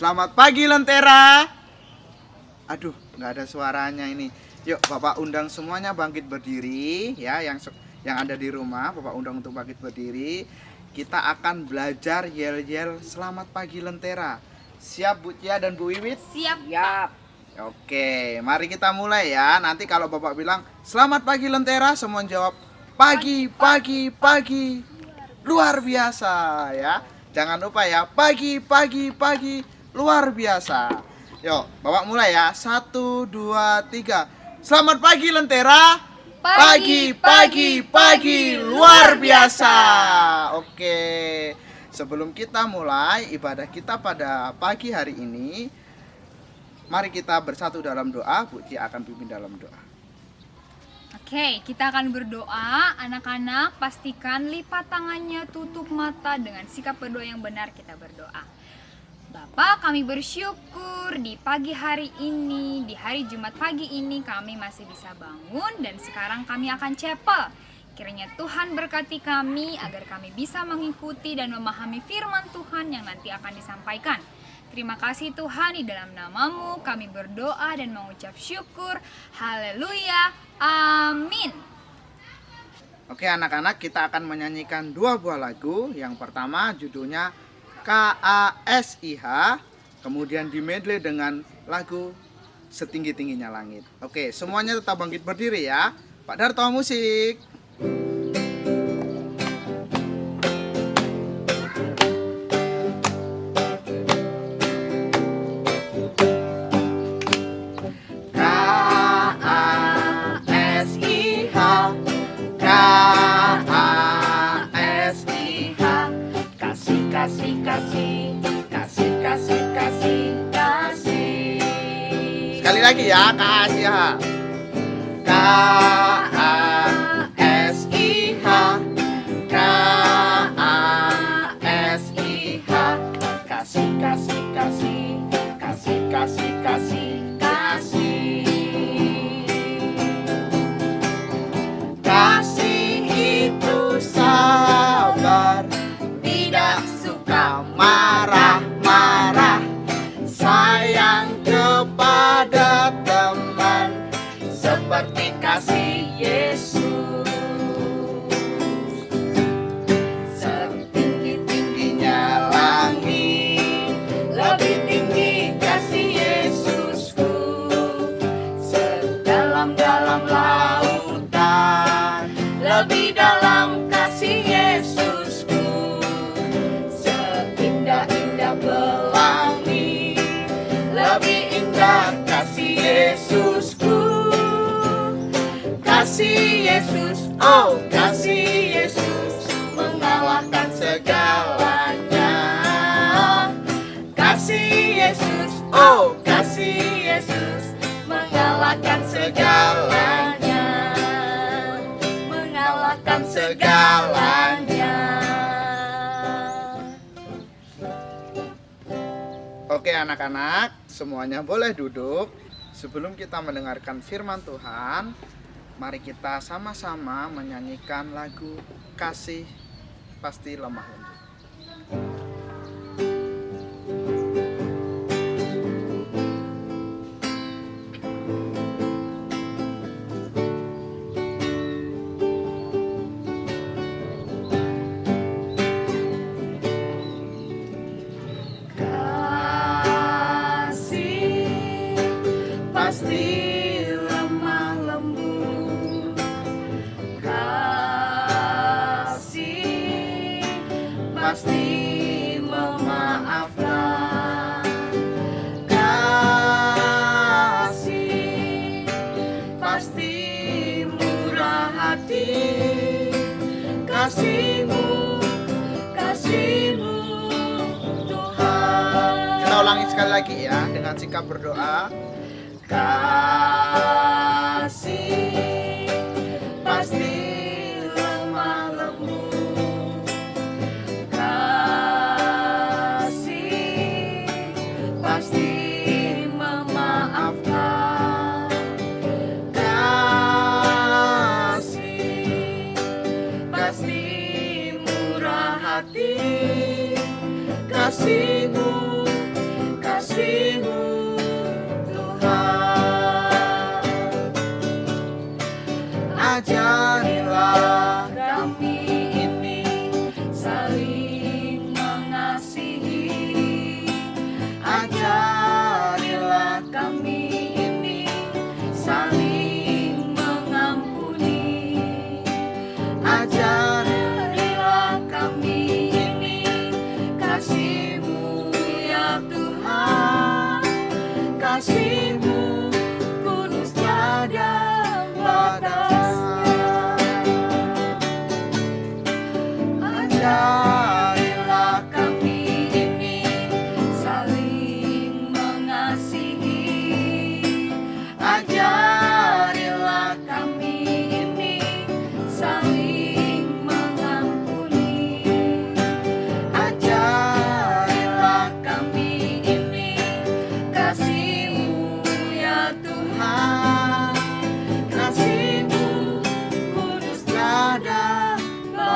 Selamat pagi Lentera. Aduh, nggak ada suaranya ini. Yuk, Bapak undang semuanya bangkit berdiri ya, yang ada di rumah, Bapak undang untuk bangkit berdiri. Kita akan belajar yel-yel selamat pagi Lentera. Siap Bu Cia dan Bu Wiwit? Siap. Oke, mari kita mulai ya. Nanti kalau Bapak bilang selamat pagi Lentera, semua jawab pagi, pagi, pagi. Luar biasa ya. Jangan lupa ya, pagi, pagi, pagi. Luar biasa. Yuk, Bapak mulai ya. 1, 2, 3. Selamat pagi Lentera. Pagi, pagi, pagi. Luar biasa. Oke. Sebelum kita mulai ibadah kita pada pagi hari ini, mari kita bersatu dalam doa. Bu Cia akan pimpin dalam doa. Oke, kita akan berdoa. Anak-anak, pastikan lipat tangannya, tutup mata. Dengan sikap berdoa yang benar kita berdoa. Bapa, kami bersyukur di pagi hari ini, di hari Jumat pagi ini kami masih bisa bangun dan sekarang kami akan chapel. Kiranya Tuhan berkati kami agar kami bisa mengikuti dan memahami firman Tuhan yang nanti akan disampaikan. Terima kasih Tuhan, di dalam nama-Mu kami berdoa dan mengucap syukur. Haleluya. Amin. Oke anak-anak, kita akan menyanyikan 2 buah lagu. Yang pertama judulnya KASIH, kemudian di medley dengan lagu Setinggi-tingginya Langit. Oke, semuanya tetap bangkit berdiri ya. Pak Darto musik. Sekali lagi ya, KASIH. KASIH, KASIH. Kasih, kasih, kasih, kasih, kasih, kasih, kasih. Kasih itu sabar, tidak suka marah-marah, sayang kepada teman seperti kasih Yesus. Setinggi-tingginya langit, lebih tinggi kasih Yesusku. Sedalam-dalam lautan, lebih dalam kasih Yesusku. Seindah-indah pelangi, lebih indah kasih Yesusku. Kasih Yesus, oh kasih Yesus, mengalahkan segalanya. Kasih Yesus, oh kasih Yesus, mengalahkan segalanya. Mengalahkan segalanya. Oke anak-anak, semuanya boleh duduk. Sebelum kita mendengarkan firman Tuhan, mari kita sama-sama menyanyikan lagu Kasih Pasti Lemah Lembut. Pasti lemah lembut, kasih pasti memaafkan, kasih pasti murah hati, kasihmu, kasihmu Tuhan. Kita ulangi sekali lagi ya dengan sikap berdoa. Kasih pasti lemah lembut, kasih pasti memaafkan, kasih pasti murah hati, kasihmu, kasih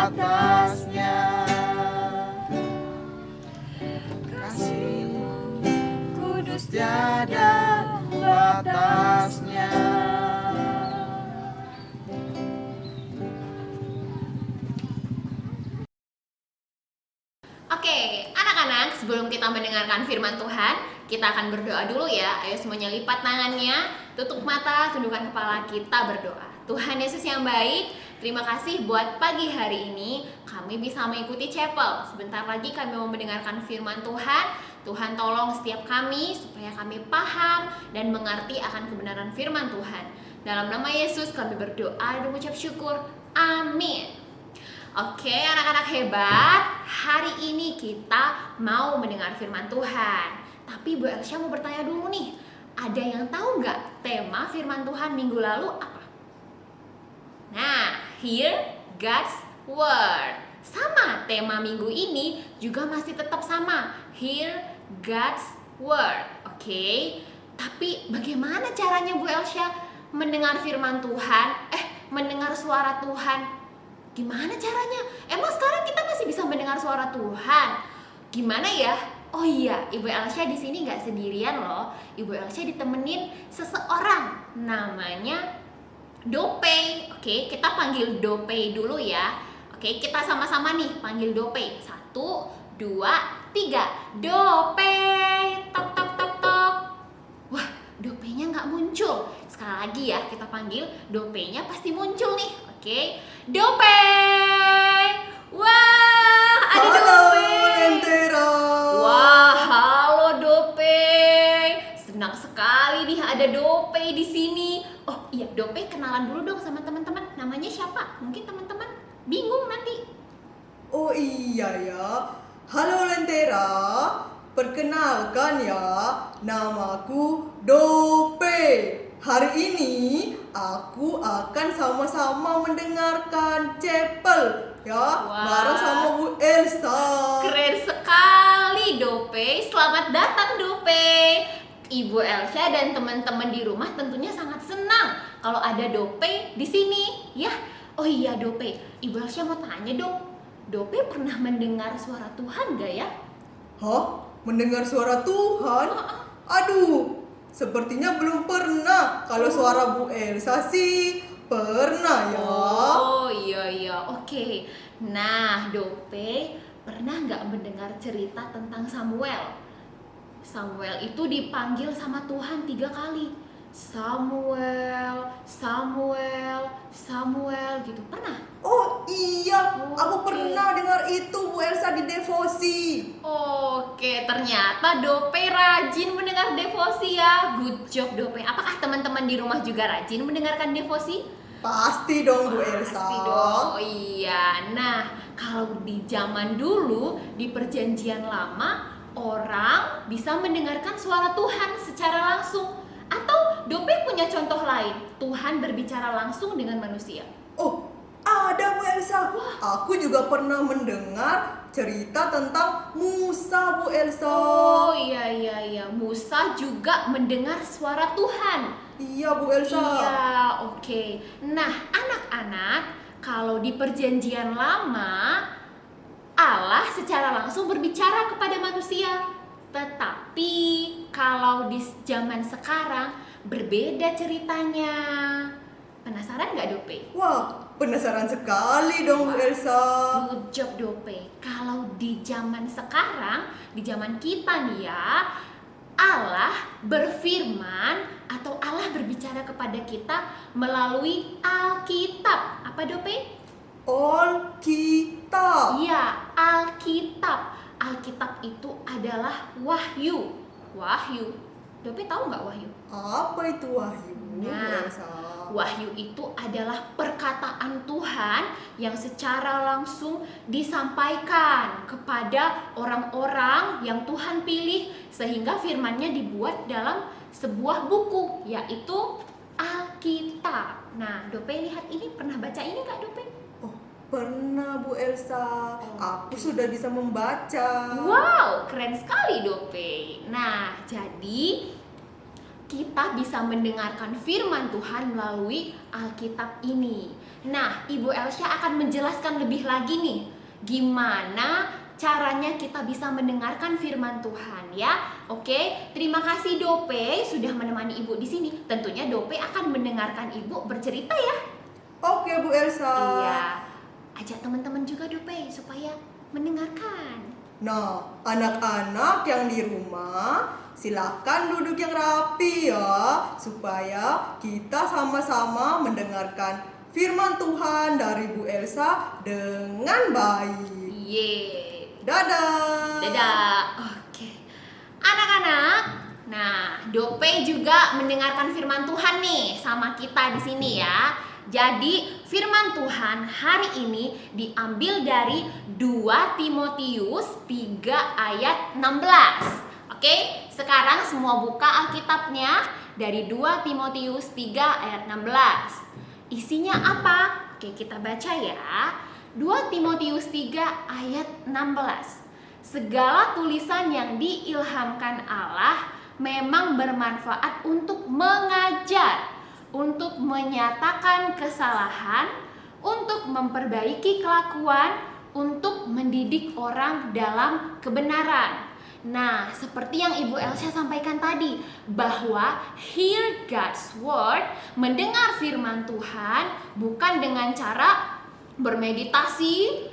batasnya. Kasihmu kudus tiada batasnya. Oke, anak-anak, sebelum kita mendengarkan firman Tuhan, kita akan berdoa dulu ya. Ayo semuanya lipat tangannya, tutup mata, tundukkan kepala, kita berdoa. Tuhan Yesus yang baik, terima kasih buat pagi hari ini kami bisa mengikuti chapel. Sebentar lagi kami mau mendengarkan firman Tuhan. Tuhan tolong setiap kami supaya kami paham dan mengerti akan kebenaran firman Tuhan. Dalam nama Yesus kami berdoa dan mengucap syukur. Amin. Oke, anak-anak hebat, hari ini kita mau mendengar firman Tuhan. Tapi Bu Elsha mau bertanya dulu nih, ada yang tahu nggak tema firman Tuhan minggu lalu apa? Nah, hear God's word. Sama, tema minggu ini juga masih tetap sama, hear God's word. Oke, tapi bagaimana caranya Bu Elsha mendengar firman Tuhan? Mendengar suara Tuhan. Gimana caranya? Emang sekarang kita masih bisa mendengar suara Tuhan? Gimana ya? Oh iya, Ibu Elsha di sini nggak sendirian loh. Ibu Elsha ditemenin seseorang, namanya Dopey. Oke, kita panggil Dopey dulu ya. Oke, kita sama-sama nih panggil Dopey. 1, 2, 3. Dopey. Tok tok tok tok. Wah, Dopeynya nggak muncul. Sekali lagi ya, kita panggil Dopeynya pasti muncul nih. Oke, Dopey. Wah, ada Dopey. Lentera. Wah, halo Dopey. Senang sekali nih ada Dopey di sini. Oh iya, Dopey kenalan dulu dong sama teman-teman. Namanya siapa? Mungkin teman-teman bingung nanti. Oh iya ya. Halo Lentera. Perkenalkan ya, namaku Dope. Hari ini aku akan sama-sama mendengarkan chapel ya, Wah. bareng sama Bu Elsa. Keren sekali Dopey. Selamat datang Dopey. Ibu Elsha dan teman-teman di rumah tentunya sangat senang kalau ada Dopey di sini ya. Oh iya Dopey, Ibu Elsha mau tanya dong. Dopey pernah mendengar suara Tuhan gak ya? Hah? Mendengar suara Tuhan? Aduh, sepertinya belum pernah. Kalau suara Bu Elsa sih pernah ya. Oh iya, oke. Nah Dopey pernah nggak mendengar cerita tentang Samuel? Samuel itu dipanggil sama Tuhan 3 kali. Samuel, Samuel, Samuel gitu. Pernah? Oh iya, aku Oke. pernah dengar itu Bu Elsa di devosi. Oke, ternyata Dopey rajin mendengar devosi ya. Good job Dopey. Apakah teman-teman di rumah juga rajin mendengarkan devosi? Pasti dong Bu Elsa. Pasti dong. Oh iya. Nah, kalau di zaman dulu di perjanjian lama orang bisa mendengarkan suara Tuhan secara langsung. Atau Dopey punya contoh lain, Tuhan berbicara langsung dengan manusia. Oh, ada Bu Elsa. Aku juga pernah mendengar cerita tentang Musa Bu Elsa. Oh iya. Musa juga mendengar suara Tuhan. Iya Bu Elsa. Iya, oke. Nah, anak-anak, kalau di perjanjian lama Allah secara langsung berbicara kepada manusia. Tetapi kalau di zaman sekarang berbeda ceritanya. Penasaran nggak Dopey? Wah, penasaran sekali dong Bu Elsa. Good job Dopey. Kalau di zaman sekarang, di zaman kita nih ya, Allah berfirman atau Allah berbicara kepada kita melalui Alkitab. Apa Dopey? Alkitab. Iya, Alkitab. Alkitab itu adalah wahyu. Wahyu. Dopey tahu nggak wahyu? Apa itu wahyu Bu Nah, Elsa? wahyu itu adalah perkataan Tuhan yang secara langsung disampaikan kepada orang-orang yang Tuhan pilih sehingga firman-Nya dibuat dalam sebuah buku, yaitu Alkitab. Nah, Dopey lihat ini, pernah baca ini nggak Dopey? Oh, pernah Bu Elsa. Aku sudah bisa membaca. Wow, keren sekali Dopey. Nah, jadi kita bisa mendengarkan firman Tuhan melalui Alkitab ini. Nah, Ibu Elsha akan menjelaskan lebih lagi nih, gimana caranya kita bisa mendengarkan firman Tuhan ya. Oke, terima kasih Dope sudah menemani Ibu di sini. Tentunya Dope akan mendengarkan Ibu bercerita ya. Oke Bu Elsa. Iya. Ajak teman-teman juga Dope supaya mendengarkan. Nah, anak-anak yang di rumah, silakan duduk yang rapi ya, supaya kita sama-sama mendengarkan firman Tuhan dari Bu Elsa dengan baik. Yeay. Dadah. Dadah. Oke. Anak-anak, nah, Dope juga mendengarkan firman Tuhan nih sama kita di sini ya. Jadi, firman Tuhan hari ini diambil dari 2 Timotius 3 ayat 16. Oke, sekarang semua buka Alkitabnya dari 2 Timotius 3 ayat 16. Isinya apa? Oke, kita baca ya. 2 Timotius 3 ayat 16. Segala tulisan yang diilhamkan Allah memang bermanfaat untuk mengajar, untuk menyatakan kesalahan, untuk memperbaiki kelakuan, untuk mendidik orang dalam kebenaran. Nah, seperti yang Ibu Elsha sampaikan tadi, bahwa hear God's word, mendengar firman Tuhan, bukan dengan cara bermeditasi,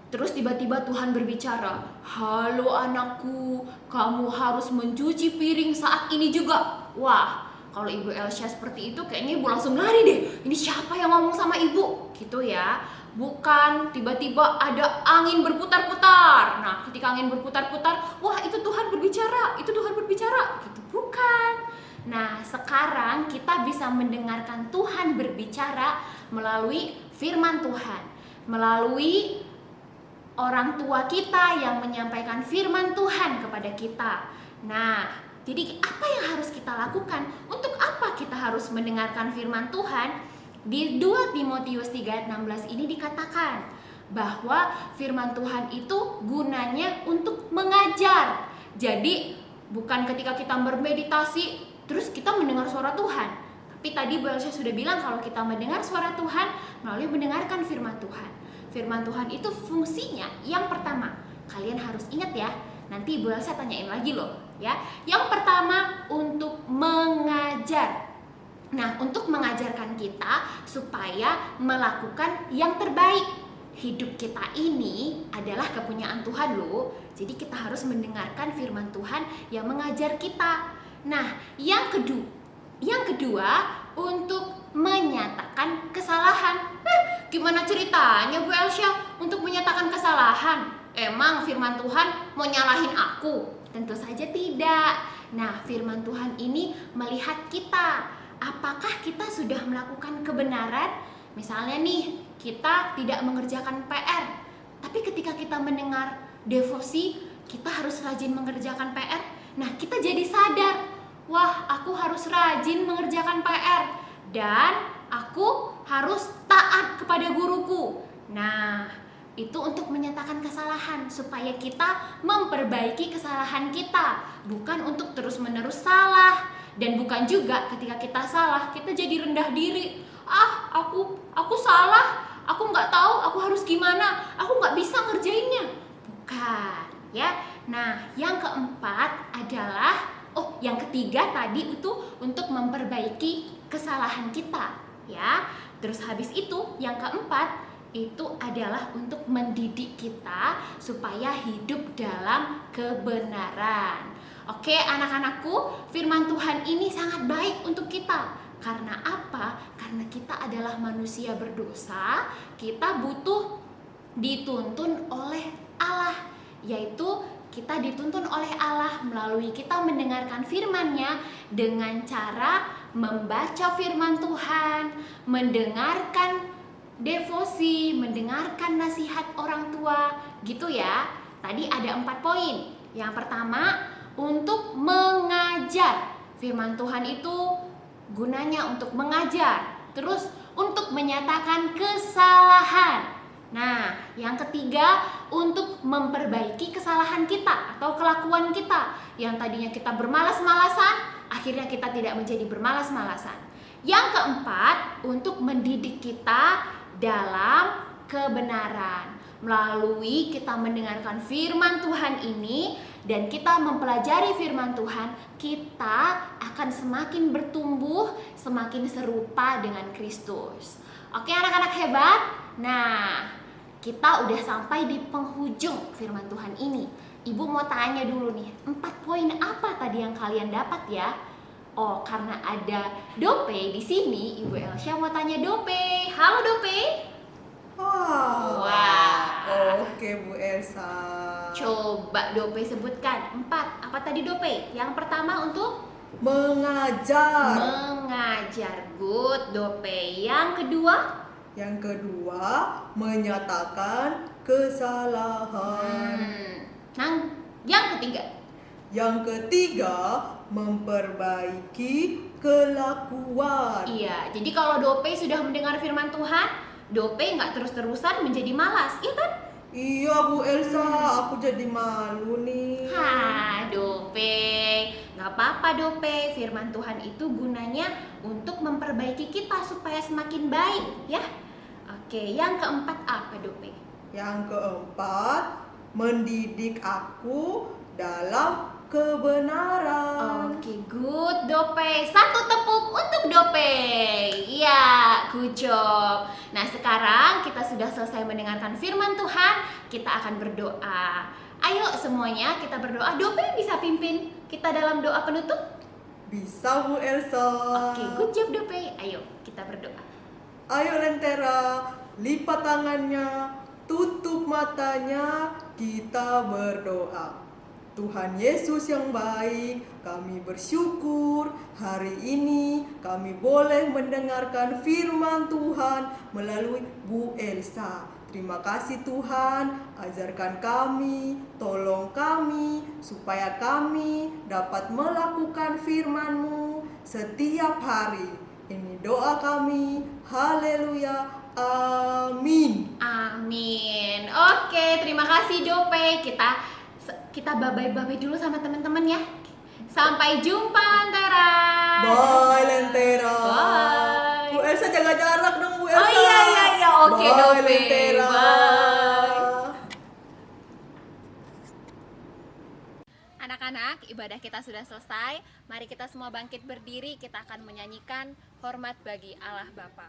terus tiba-tiba Tuhan berbicara, "Halo anakku, kamu harus mencuci piring saat ini juga." Wah, kalau Ibu Elsha seperti itu kayaknya Ibu langsung lari deh. Ini siapa yang ngomong sama Ibu? Gitu ya. Bukan tiba-tiba ada angin berputar-putar. Nah, ketika angin berputar-putar, wah itu Tuhan berbicara, itu Tuhan berbicara. Gitu bukan. Nah, sekarang kita bisa mendengarkan Tuhan berbicara melalui firman Tuhan, melalui orang tua kita yang menyampaikan firman Tuhan kepada kita. Nah, jadi apa yang harus kita lakukan? Untuk apa kita harus mendengarkan firman Tuhan? Di 2 Timotius 3 ayat 16 ini dikatakan bahwa firman Tuhan itu gunanya untuk mengajar. Jadi bukan ketika kita bermeditasi terus kita mendengar suara Tuhan. Tapi tadi Bu Elsa sudah bilang kalau kita mendengar suara Tuhan melalui mendengarkan firman Tuhan. Firman Tuhan itu fungsinya yang pertama, kalian harus ingat ya. Nanti Bu Elsa tanyain lagi loh ya. Yang pertama untuk mengajar. Nah, untuk mengajarkan kita supaya melakukan yang terbaik. Hidup kita ini adalah kepunyaan Tuhan loh. Jadi kita harus mendengarkan firman Tuhan yang mengajar kita. Nah, yang kedua untuk menyatakan kesalahan. Gimana ceritanya Bu Elsha untuk menyatakan kesalahan? Emang firman Tuhan mau nyalahin aku? Tentu saja tidak. Nah, firman Tuhan ini melihat kita. Apakah kita sudah melakukan kebenaran? Misalnya nih, kita tidak mengerjakan PR, tapi ketika kita mendengar devosi, kita harus rajin mengerjakan PR. Nah, kita jadi sadar, wah, aku harus rajin mengerjakan PR dan aku harus taat kepada guruku. Nah, itu untuk menyatakan kesalahan supaya kita memperbaiki kesalahan kita, bukan untuk terus-menerus salah. Dan bukan juga ketika kita salah, kita jadi rendah diri. Aku salah, aku nggak tahu aku harus gimana, aku nggak bisa ngerjainnya. Bukan, ya. Nah, yang keempat adalah, yang ketiga tadi itu untuk memperbaiki kesalahan kita, ya. Terus habis itu, yang keempat itu adalah untuk mendidik kita supaya hidup dalam kebenaran. Oke, anak-anakku, firman Tuhan ini sangat baik untuk kita. Karena apa? Karena kita adalah manusia berdosa, kita butuh dituntun oleh Allah. Yaitu kita dituntun oleh Allah melalui kita mendengarkan firman-Nya dengan cara membaca firman Tuhan, mendengarkan devosi, mendengarkan nasihat orang tua, gitu ya. Tadi ada 4 poin. Yang pertama, untuk mengajar. Firman Tuhan itu gunanya untuk mengajar. Terus untuk menyatakan kesalahan. Nah, yang ketiga, untuk memperbaiki kesalahan kita atau kelakuan kita. Yang tadinya kita bermalas-malasan, akhirnya kita tidak menjadi bermalas-malasan. Yang keempat, untuk mendidik kita dalam kebenaran. Melalui kita mendengarkan firman Tuhan ini dan kita mempelajari firman Tuhan, kita akan semakin bertumbuh, semakin serupa dengan Kristus. Oke anak-anak hebat? Nah, kita udah sampai di penghujung firman Tuhan ini. Ibu mau tanya dulu nih, 4 poin apa tadi yang kalian dapat ya? Oh, karena ada Dope di sini, Ibu Elsa mau tanya Dope. Halo Dope. Wah. Oke Bu Elsa. Coba Dope sebutkan 4. Apa tadi Dope? Yang pertama untuk Mengajar. mengajar. Good Dope. Yang kedua? Yang kedua, menyatakan kesalahan. Yang ketiga? Yang ketiga, memperbaiki kelakuan. Iya, jadi kalau Dope sudah mendengar firman Tuhan, Dope nggak terus-terusan menjadi malas, iya kan? Iya Bu Elsa, aku jadi malu nih. Dope, nggak apa-apa Dope. Firman Tuhan itu gunanya untuk memperbaiki kita supaya semakin baik, ya. Oke, yang keempat apa Dope? Yang keempat, mendidik aku dalam kebenaran. Oke, good Dope. Satu tepuk untuk Dope. Iya, good job. Nah, sekarang kita sudah selesai mendengarkan firman Tuhan. Kita akan berdoa. Ayo semuanya kita berdoa. Dope bisa pimpin kita dalam doa penutup? Bisa Bu Elsa. Oke, good job Dope. Ayo kita berdoa. Ayo Lentera, lipat tangannya, tutup matanya, kita berdoa. Tuhan Yesus yang baik, kami bersyukur hari ini kami boleh mendengarkan firman Tuhan melalui Bu Elsa. Terima kasih Tuhan, ajarkan kami, tolong kami, supaya kami dapat melakukan firman-Mu setiap hari. Ini doa kami, haleluya, amin. Amin. Oke, terima kasih Dope. Kita bye-bye dulu sama teman-teman ya. Sampai jumpa Lentera. Bye Lentera. Bye. Bu Elsa jaga jarak dong Bu Elsa. Oh iya. Oke Bye, Dope. Lentera. Bye. Anak-anak, ibadah kita sudah selesai. Mari kita semua bangkit berdiri. Kita akan menyanyikan hormat bagi Allah Bapa.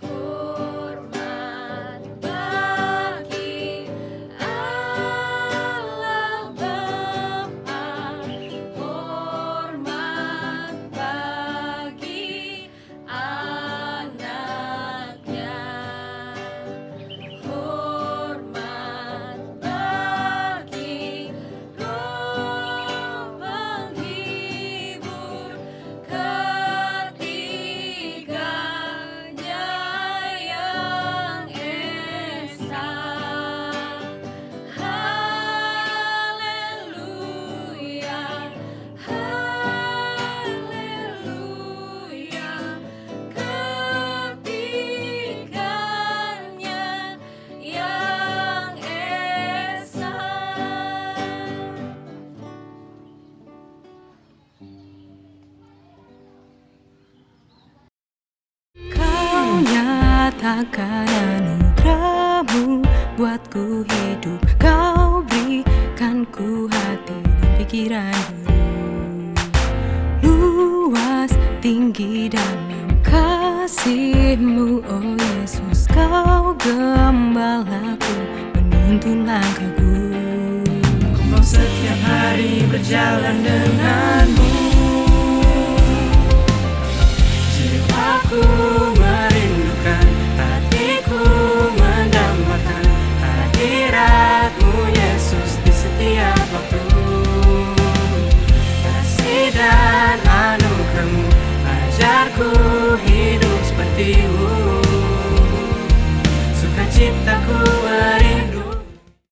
Hormat bagi Allah Bapa, hormat bagi anaknya, hormat bagi Roh penghibur, ketiganya yang esa. Haleluya, haleluya, ketiganya yang esa. Kau nyatakan anugerahmu buatku hidup. Kau berikan ku hati dan pikiran baru. Luas, tinggi dalam kasih-Mu, oh Yesus. Kau gembalaku, menuntun langkahku. Ku mau setiap hari berjalan denganmu. Jiwaku merindukan, hatiku mendambakan hadirat-Mu Yesus di setiap waktu. Kasih dan anugerah-Mu ajarku